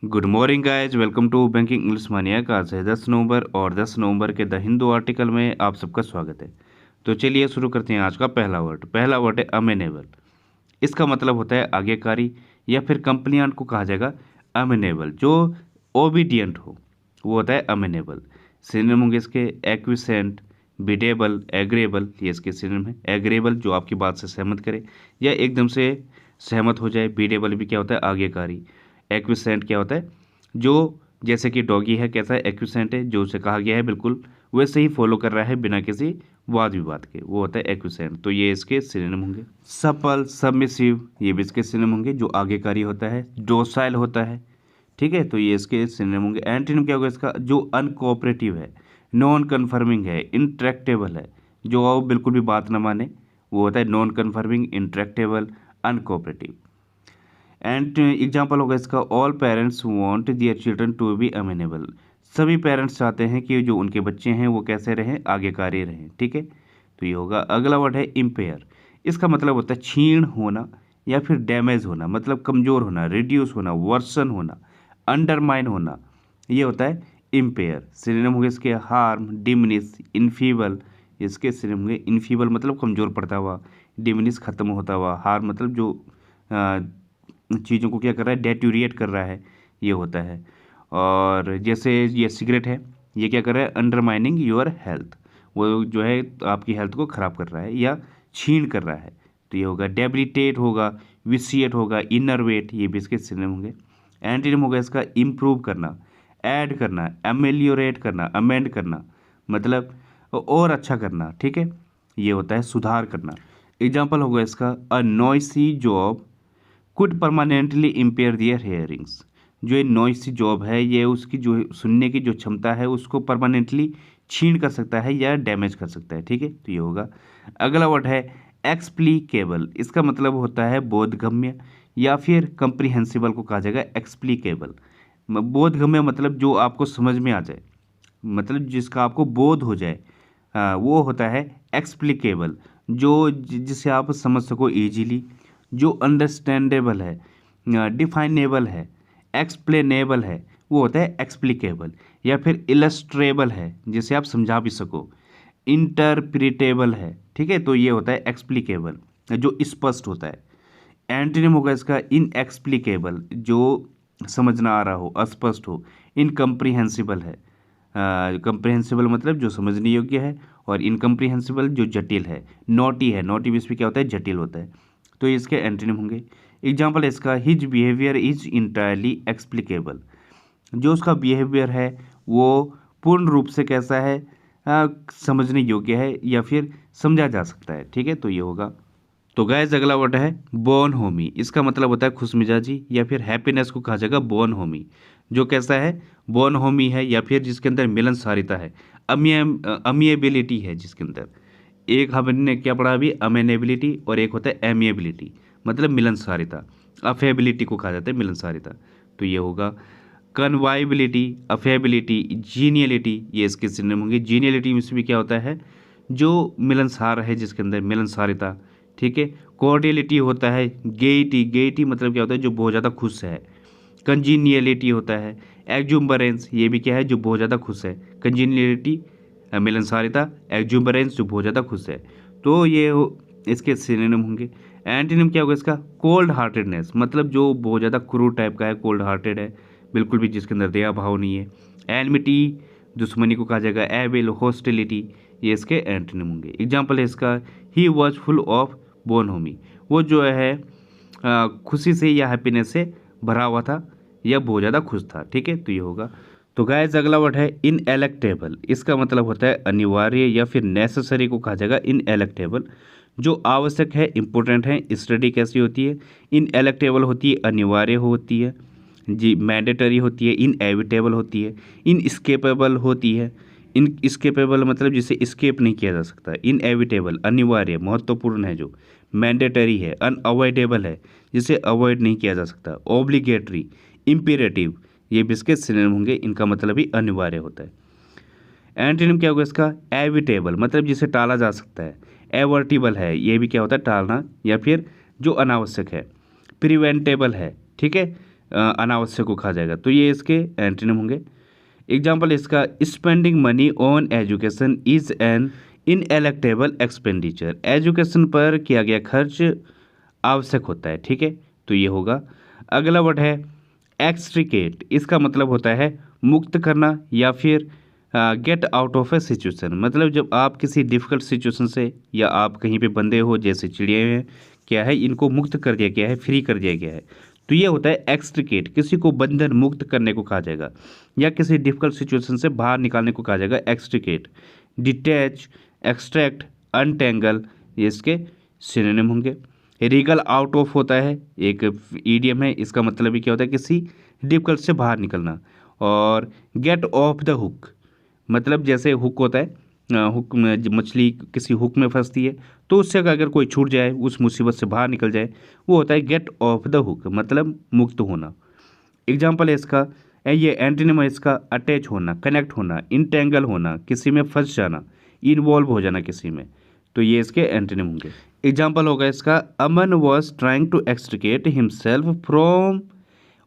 Good morning guys, welcome to banking English mania का। आज है 10 नवंबर और 10 नवंबर के द हिंदू आर्टिकल में आप सबका स्वागत है। तो चलिए शुरू करते हैं। आज का पहला वर्ड है अमेनेबल। इसका मतलब होता है आज्ञाकारी या फिर कंप्लिएंट को कहा जाएगा अमेनेबल। जो ओबीडियंट हो वो होता है अमेनेबल। सिनोनिम होंगे इसके एक्विसेंट, बिडेबल, एग्रेबल। ये इसके सिनोनिम है। एग्रेबल जो आपकी बात से सहमत करे या एकदम से सहमत हो जाए। बिडेबल भी क्या होता है आज्ञाकारी। एक्विसेंट क्या होता है जो जैसे कि डॉगी है कैसा है एक्विसेंट है, जो उसे कहा गया है बिल्कुल वैसे ही फॉलो कर रहा है बिना किसी वाद विवाद के, वो होता है एक्विसेंट। तो ये इसके सिनोनिम होंगे। सपल, सबमिसिव, ये भी इसके सिनोनिम होंगे। जो आज्ञाकारी होता है, डोसाइल होता है, ठीक है, तो ये इसके सिनोनिम होंगे। एंटीनिम क्या होगा इसका? जो अनकोऑपरेटिव है, नॉन कन्फर्मिंग है, इंट्रैक्टेबल है, जो बिल्कुल भी बात ना माने, वो होता है non conforming, intractable, uncooperative. And example होगा इसका all parents want their children to be amenable. सभी पेरेंट्स चाहते हैं कि जो उनके बच्चे हैं वो कैसे रहें, आज्ञाकारी रहें, ठीक है, तो ये होगा। अगला वर्ड है इम्पेयर। इसका मतलब होता है क्षीण होना या फिर डैमेज होना, मतलब कमज़ोर होना, रिड्यूस होना, वर्सन होना, अंडरमाइन होना, ये होता है इम्पेयर। सिनोनिम होंगे इसके हार्म, डिमिनिश, इनफीबल। इसके सिनोनिम होंगे इनफीबल मतलब कमज़ोर पड़ता हुआ, डिमिनिश खत्म होता हुआ, हार्म मतलब जो चीज़ों को क्या कर रहा है, डेट्यूरिएट कर रहा है, ये होता है। और जैसे ये सिगरेट है, ये क्या कर रहा है, अंडरमाइनिंग योर हेल्थ, वो जो है आपकी हेल्थ को ख़राब कर रहा है या छीन कर रहा है, तो ये होगा। डेबिलिटेट होगा, विसिएट होगा, इनरवेट, ये भी इसके सिनोनिम होंगे। एंटीनिम होगा इसका इम्प्रूव करना, ऐड करना, एमेलियोरेट करना, अमेंड करना, मतलब और अच्छा करना, ठीक है, ये होता है सुधार करना। एग्जाम्पल होगा इसका a noisy job could permanently impair their hearings. जो ये नॉइसी जॉब है ये उसकी जो सुनने की जो क्षमता है उसको परमानेंटली छीन कर सकता है या डैमेज कर सकता है, ठीक है, तो ये होगा। अगला वर्ड है एक्सप्लीकेबल। इसका मतलब होता है बोधगम्य या फिर कंप्रीहेंसिबल को कहा जाएगा एक्सप्लीकेबल। बोधगम्य मतलब जो आपको समझ में आ जाए, मतलब जिसका आपको बोध हो जाए, वो होता है एक्सप्लीकेबल। जो जिसे आप समझ सको इजीली, जो अंडरस्टैंडेबल है, डिफाइनेबल है, एक्सप्लेनेबल है, वो होता है एक्सप्लिकेबल। या फिर इलस्ट्रेबल है, जिसे आप समझा भी सको, इंटरप्रिटेबल है, ठीक है, तो ये होता है एक्सप्लिकेबल, जो स्पष्ट होता है। एंटीनिम होगा इसका इनएक्सप्लिकेबल, जो समझ ना आ रहा हो, अस्पष्ट हो। इनकम्प्रीहेंसिबल है, कंप्रीहेंसिबल मतलब जो समझने योग्य है, और इनकम्प्रीहेंसिबल जो जटिल है। नॉटी है, नॉटी भी इसमें क्या होता है, जटिल होता है, तो इसके एंटीनिम होंगे। एग्जाम्पल इसका हिज बिहेवियर इज इंटायरली एक्सप्लिकेबल। जो उसका बिहेवियर है वो पूर्ण रूप से कैसा है, समझने योग्य है या फिर समझा जा सकता है, ठीक है, तो ये होगा। तो गाइस अगला वर्ड है बोन होमी। इसका मतलब होता है खुशमिजाजी या फिर हैप्पीनेस को कहा जाएगा बोन होमी। जो कैसा है, बोन होमी है या फिर जिसके अंदर मिलनसारिता है, अमिएबिलिटी है जिसके अंदर। एक हमने क्या पढ़ा अभी, अमेनेबिलिटी, और एक होता है एमिएबिलिटी, मतलब मिलनसारिता। अफेबिलिटी को कहा जाता है मिलनसारिता, तो ये होगा। कन्वाइबिलिटी, अफेबिलिटी, जीनियलिटी, ये इसके सिनोनिम होंगे। जीनियलिटी में भी क्या होता है, जो मिलनसार है जिसके अंदर मिलनसारिता, ठीक है। कॉर्डियलिटी होता है गेइटी, गेइटी मतलब क्या होता है, जो बहुत ज़्यादा खुश है। कंजीनियलिटी होता है एक्जुम्बरेंस, ये भी क्या है, जो बहुत ज़्यादा खुश है। कंजीनियलिटी मिलनसारिता, एक्जुम्बरेंस जो बहुत ज़्यादा खुश है, तो ये इसके सिनोनिम होंगे। एंटीनिम क्या होगा इसका, कोल्ड हार्टेडनेस, मतलब जो बहुत ज़्यादा क्रूर टाइप का है, कोल्ड हार्टेड है, बिल्कुल भी जिसके अंदर दया भाव नहीं है। एनमिटी, दुश्मनी को कहा जाएगा एविल, हॉस्टिलिटी, ये इसके एंटीनिम होंगे। एग्जाम्पल है इसका ही वॉज फुल ऑफ बोनहोमी। वो जो है खुशी से या हैप्पीनेस से भरा हुआ था या बहुत ज़्यादा खुश था, ठीक है, तो ये होगा। तो गाइस अगला वर्ड है इनएलेक्टेबल। इसका मतलब होता है अनिवार्य या फिर नेसेसरी को कहा जाएगा इनएलेक्टेबल। जो आवश्यक है, इंपॉर्टेंट है। स्टडी कैसी होती है, इनएलेक्टेबल होती है, अनिवार्य होती है जी, मैंडेटरी होती है, इनएविटेबल होती है, इनस्केपेबल होती है। इनस्केपेबल मतलब जिसे स्केप नहीं किया जा सकता। इनएविटेबल अनिवार्य महत्वपूर्ण है, जो मैंडेटरी है, अनअवॉइडेबल है, जिसे अवॉइड नहीं किया जा सकता। ऑब्लिगेटरी, इम्पेरेटिव, ये भी इसके सिनोनिम होंगे, इनका मतलब ही अनिवार्य होता है। एंटीनिम क्या होगा इसका, एविटेबल, मतलब जिसे टाला जा सकता है। एवर्टिबल है, ये भी क्या होता है, टालना या फिर जो अनावश्यक है। प्रिवेंटेबल है, ठीक है, अनावश्यक को खा जाएगा। तो ये इसके एंटोनिम होंगे। एग्जाम्पल इसका, spending money on education is an ineluctable expenditure. Education पर किया गया खर्च आवश्यक होता है, ठीक है, तो ये होगा। अगला वर्ड है एक्सट्रिकेट। इसका मतलब होता है मुक्त करना या फिर get out of A situation. मतलब जब आप किसी डिफ़िकल्ट सिचुएशन से या आप कहीं पे बंधे हो, जैसे चिड़िया हैं, क्या है, इनको मुक्त कर दिया गया है, फ्री कर दिया गया है, तो ये होता है एक्सट्रिकेट। किसी को बंधन मुक्त करने को कहा जाएगा या किसी डिफ़िकल्ट सिचुएशन से बाहर निकालने को कहा जाएगा एक्सट्रिकेट। डिटैच, एक्सट्रैक्ट, अनटेंगल, ये इसके सिनोनिम होंगे। रीगल आउट ऑफ होता है, एक ईडियम है, इसका मतलब ही क्या होता है, किसी डिफ़िकल्ट से बाहर निकलना। और गेट ऑफ द हुक, मतलब जैसे हुक होता है, हुक में जब मछली किसी हुक में फंसती है तो उससे अगर कोई छूट जाए, उस मुसीबत से बाहर निकल जाए, वो होता है गेट ऑफ द हुक, मतलब मुक्त होना। एग्जाम्पल है इसका, ये एंटोनिम है इसका, अटैच होना, कनेक्ट होना, इंटेंगल होना, किसी में फंस जाना, इन्वॉल्व हो जाना किसी में, तो ये इसके एंटोनिम होंगे। एग्जाम्पल होगा इसका, Aman was trying to extricate himself from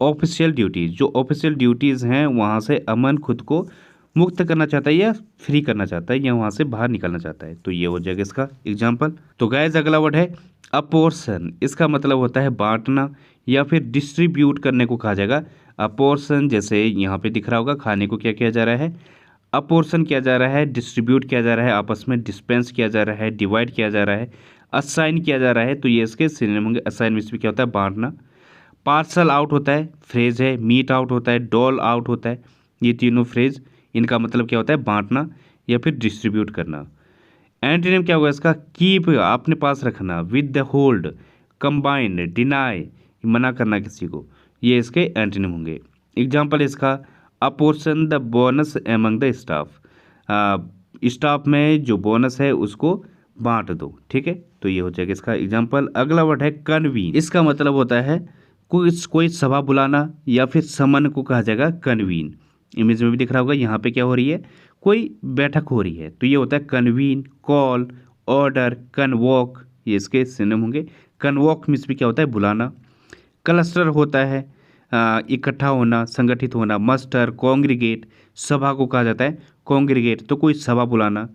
official duties. जो ऑफिशियल ड्यूटीज़ हैं वहाँ से अमन खुद को मुक्त करना चाहता है या फ्री करना चाहता है या वहाँ से बाहर निकलना चाहता है, तो ये हो जाएगा इसका एग्जाम्पल। तो गाइस अगला वर्ड है अपोर्शन। इसका मतलब होता है बांटना या फिर डिस्ट्रीब्यूट करने को कहा जाएगा। अपोर्शन जैसे यहाँ पे दिख रहा होगा, खाने को क्या किया जा रहा है, अपोर्शन किया जा रहा है, डिस्ट्रीब्यूट किया जा रहा है, आपस में डिस्पेंस किया जा रहा है, डिवाइड किया जा रहा है, असाइन किया जा रहा है, तो ये इसके सिनोनिम होंगे। असाइन में क्या होता है, बांटना। पार्सल आउट होता है, फ्रेज है। मीट आउट होता है, डॉल आउट होता है। ये तीनों फ्रेज, इनका मतलब क्या होता है, बांटना या फिर डिस्ट्रीब्यूट करना। एंटोनिम क्या होगा इसका, कीप, अपने पास रखना, with the hold, combine, deny, मना करना किसी को, ये इसके एंटोनिम होंगे। एग्जाम्पल इसका, apportion the bonus among the staff. Staff में जो बोनस है उसको बांट दो, ठीक है, तो ये हो जाएगा इसका एग्जाम्पल। अगला वर्ड है कन्वीन। इसका मतलब होता है कोई सभा बुलाना या फिर समन को कहा जाएगा कन्वीन। इमेज में भी दिख रहा होगा, यहाँ पे क्या हो रही है, कोई बैठक हो रही है, तो ये होता है कन्वीन, कॉल, ऑर्डर, कन्वॉक, ये इसके सिनोनिम होंगे। कन्वॉक मीन्स भी क्या होता है, बुलाना। क्लस्टर होता है इकट्ठा होना, संगठित होना। मस्टर, कॉन्ग्रीगेट, सभा को कहा जाता है कॉन्ग्रीगेट, तो कोई सभा बुलाना,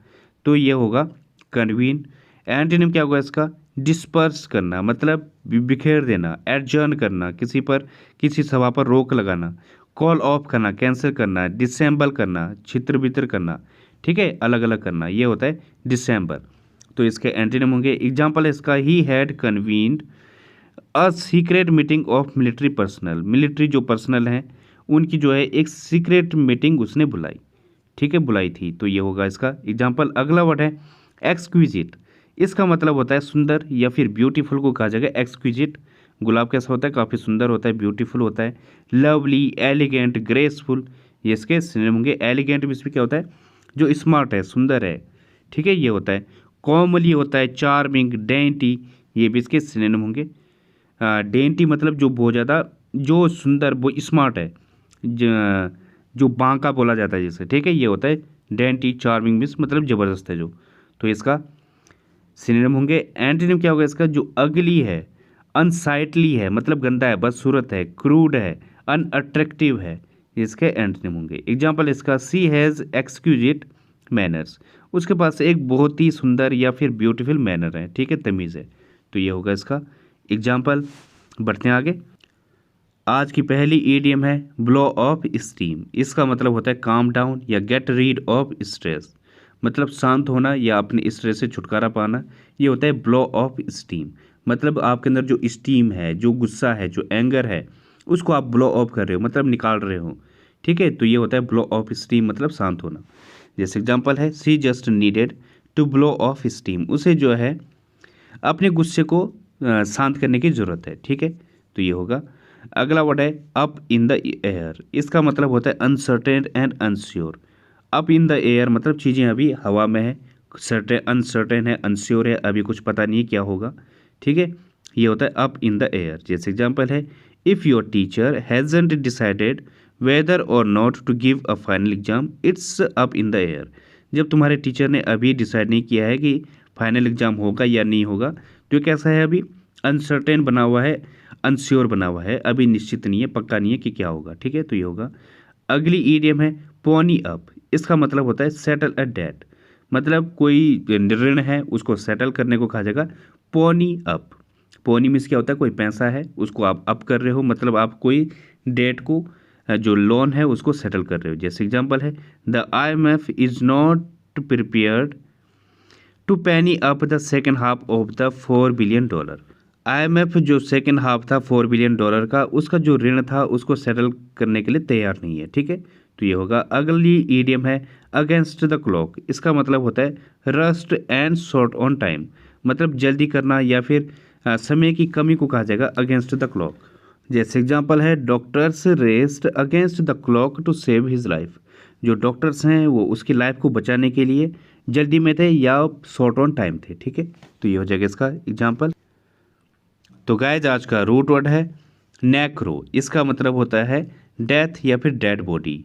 तो ये होगा कन्वीन। एंटोनिम क्या होगा इसका, डिस्पर्स करना, मतलब बिखेर देना, एडजर्न करना, किसी सभा पर रोक लगाना। कॉल ऑफ करना, कैंसिल करना। डिसेंबल करना, छित्र बित्र करना, ठीक है, अलग अलग करना, ये होता है डिसेंबर, तो इसके एंटोनिम होंगे। एग्जाम्पल इसका, he had convened a secret meeting of military personnel. Military जो पर्सनल हैं उनकी जो है एक सीक्रेट मीटिंग उसने बुलाई, ठीक है, बुलाई थी, तो ये होगा इसका एग्जाम्पल। अगला वर्ड है एक्सक्विजिट। इसका मतलब होता है सुंदर या फिर ब्यूटीफुल को कहा जाएगा एक्सक्विजिट। गुलाब कैसा होता है, काफ़ी सुंदर होता है, ब्यूटीफुल होता है। लवली, एलिगेंट, ग्रेसफुल, ये इसके सिनोनिम होंगे। एलिगेंट भी क्या होता है, जो स्मार्ट है, सुंदर है, ठीक है, ये होता है। कॉमली होता है चार्मिंग, डेंटी, ये भी इसके सिनोनिम होंगे। डेंटी मतलब जो बहुत ज़्यादा, जो सुंदर, वो स्मार्ट है, जो बांका बोला जाता है जैसे, ठीक है, ये होता है डेंटी। चार्मिंग मीन्स मतलब ज़बरदस्त है जो, तो इसका सिनोनिम होंगे। एंटोनिम क्या होगा इसका, जो अगली है, अनसाइटली है, मतलब गंदा है, बदसूरत है, क्रूड है, अनअट्रैक्टिव है, इसके एंटोनिम होंगे। एग्जाम्पल इसका, सी हैज़ एक्सक्यूजिट मैनर्स। उसके पास एक बहुत ही सुंदर या फिर ब्यूटीफुल मैनर है, ठीक है, तमीज़ है, तो ये होगा इसका एग्जाम्पल। बढ़ते हैं आगे। आज की पहली ईडियम है ब्लो ऑफ स्टीम। इसका मतलब होता है काम डाउन या गेट रीड ऑफ स्ट्रेस, मतलब शांत होना या अपने स्ट्रेस से छुटकारा पाना, ये होता है ब्लो ऑफ स्टीम। मतलब आपके अंदर जो स्टीम है, जो गुस्सा है, जो एंगर है, उसको आप ब्लो ऑफ कर रहे हो, मतलब निकाल रहे हो, ठीक है, तो ये होता है ब्लो ऑफ स्टीम, मतलब शांत होना। जैसे एग्जाम्पल है, she just needed to blow off steam. उसे जो है अपने गुस्से को शांत करने की ज़रूरत है, ठीक है, तो ये होगा। अगला वर्ड है अप इन द एयर। इसका मतलब होता है uncertain and unsure. Up in the air मतलब चीज़ें अभी हवा में है, अनसर्टेन है, अनश्योर है, अभी कुछ पता नहीं क्या होगा, ठीक है, ये होता है अप इन द एयर। जैसे एग्जाम्पल है, if your teacher hasn't decided whether or not to give a final exam, it's up in the air. जब तुम्हारे टीचर ने अभी डिसाइड नहीं किया है कि फाइनल एग्ज़ाम होगा या नहीं होगा, तो कैसा है, अभी अनसर्टेन बना हुआ है, अनश्योर बना हुआ है, अभी निश्चित नहीं है, पक्का नहीं है कि क्या होगा। ठीक है, तो ये होगा। अगली ईडियम है पोनी अप। इसका मतलब होता है सेटल अ डेट, मतलब कोई ऋण है उसको सेटल करने को कहा जाएगा पोनी अप। पोनी मीन्स क्या होता है, कोई पैसा है उसको आप अप कर रहे हो, मतलब आप कोई डेट को जो लोन है उसको सेटल कर रहे हो। जैसे एग्जांपल है the IMF is not prepared to pony up the second half of the $4 billion. IMF जो सेकेंड हाफ था $4 बिलियन का, उसका जो ऋण था उसको सेटल करने के लिए तैयार नहीं है। ठीक है, तो ये होगा। अगली ईडियम है अगेंस्ट द क्लॉक। इसका मतलब होता है rust and short on time, मतलब जल्दी करना या फिर समय की कमी को कहा जाएगा अगेंस्ट द क्लॉक। जैसे एग्जांपल है doctors raced against the clock to save his life. जो डॉक्टर्स हैं वो उसकी लाइफ को बचाने के लिए जल्दी में थे या शॉर्ट ऑन टाइम थे। ठीक है, तो ये हो जाएगा इसका एग्जांपल। तो गाइस आज का रूट वर्ड है नेक्रो। इसका मतलब होता है डेथ या फिर डेड बॉडी,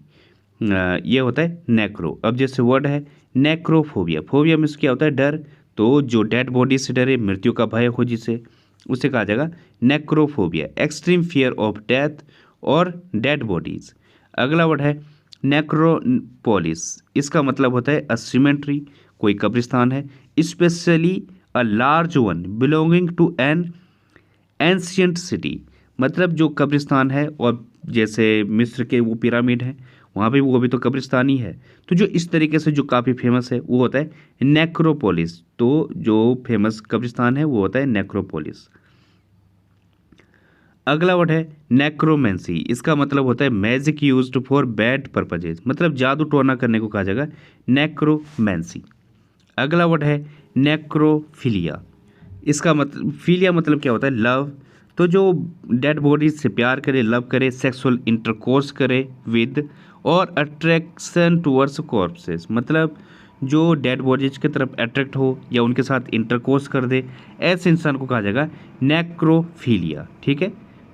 ये होता है नेक्रो। अब जैसे वर्ड है नेक्रोफोबिया। फोबिया मीन्स क्या होता है, डर। तो जो डेड बॉडी से डरे, मृत्यु का भय हो जिसे, उसे कहा जाएगा necrophobia. Extreme fear of death और डेड बॉडीज। अगला वर्ड है नेक्रोपोलिस। इसका मतलब होता है अ सिमेट्री, कोई कब्रिस्तान है, specially a large one belonging to an ancient city, मतलब जो कब्रिस्तान है, और जैसे मिस्र के वो पिरामिड हैं वहाँ पे वो भी तो कब्रिस्तान ही है। तो जो इस तरीके से जो काफ़ी फेमस है वो होता है नेक्रोपोलिस। तो जो फेमस कब्रिस्तान है वो होता है नेक्रोपोलिस। अगला वर्ड है नेक्रोमेंसी। इसका मतलब होता है magic used for bad purposes, मतलब जादू टोना करने को कहा जाएगा नेक्रोमेंसी। अगला वर्ड है नेक्रोफिलिया। इसका मतलब फिलिया मतलब क्या होता है, लव। तो जो डेड बॉडीज से प्यार करे, लव करे, सेक्सुअल इंटरकोर्स करे विद और अट्रैक्शन टुवर्ड्स कॉर्प्सेस, मतलब जो डेड बॉडीज की तरफ अट्रैक्ट हो या उनके साथ इंटरकोर्स कर दे, ऐसे इंसान को कहा जाएगा नेक्रोफिलिया। ठीक है,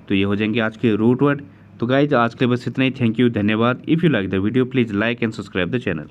तो ये हो जाएंगे आज के रूट वर्ड। तो गाइज आज के लिए बस इतना ही। थैंक यू, धन्यवाद। If you like the video please like and subscribe the channel.